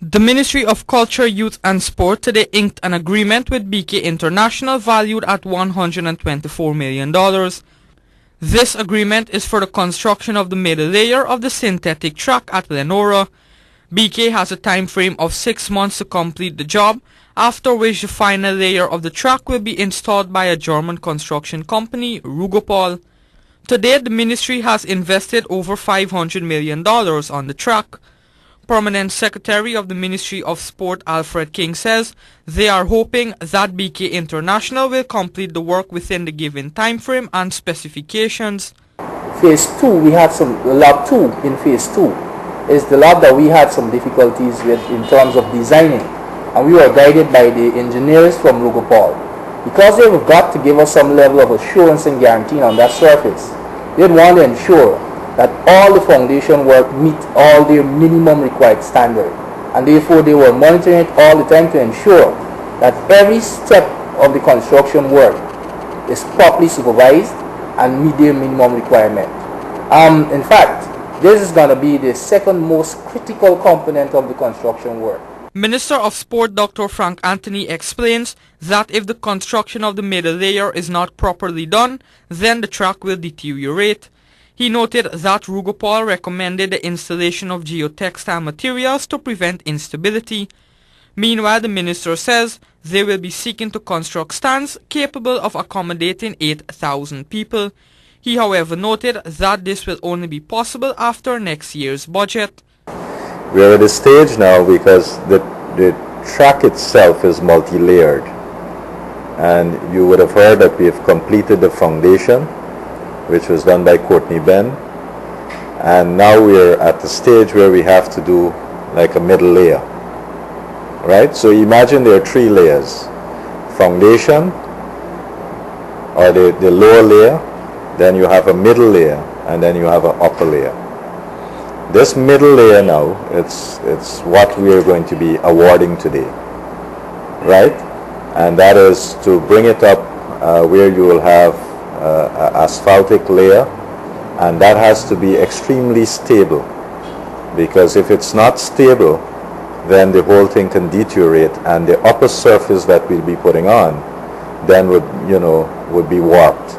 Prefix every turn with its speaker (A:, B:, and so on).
A: The Ministry of Culture, Youth and Sport today inked an agreement with BK International valued at $124 million. This agreement is for the construction of the middle layer of the synthetic track at Leonora. BK has a time frame of 6 months to complete the job, after which the final layer of the track will be installed by a German construction company, Rugopol. To date, the ministry has invested over $500 million on the track. Permanent Secretary of the Ministry of Sport Alfred King says they are hoping that BK International will complete the work within the given time frame and specifications.
B: Phase 2, we had some, lab 2 in phase 2 is the lab that we had some difficulties with in terms of designing, and we were guided by the engineers from Rugopol. Because they have got to give us some level of assurance and guarantee on that surface, they want to ensure that all the foundation work meet all their minimum required standard, and therefore they were monitoring it all the time to ensure that every step of the construction work is properly supervised and meet their minimum requirement. In fact, this is going to be the second most critical component of the construction work.
A: Minister of Sport Dr. Frank Anthony explains that if the construction of the middle layer is not properly done, then the track will deteriorate. He noted that Rugopol recommended the installation of geotextile materials to prevent instability. Meanwhile, the minister says they will be seeking to construct stands capable of accommodating 8,000 people. He, however, noted that this will only be possible after next year's budget.
C: We are at a stage now because the track itself is multi-layered, and you would have heard that we have completed the foundation, which was done by Courtney Ben, and now we're at the stage where we have to do like a middle layer, right? So imagine there are 3 layers: foundation, or the lower layer, then you have a middle layer, and then you have an upper layer. This middle layer now, it's what we are going to be awarding today, right? And that is to bring it up where you will have asphaltic layer, and that has to be extremely stable, because if it's not stable, then the whole thing can deteriorate, and the upper surface that we'll be putting on then would be warped.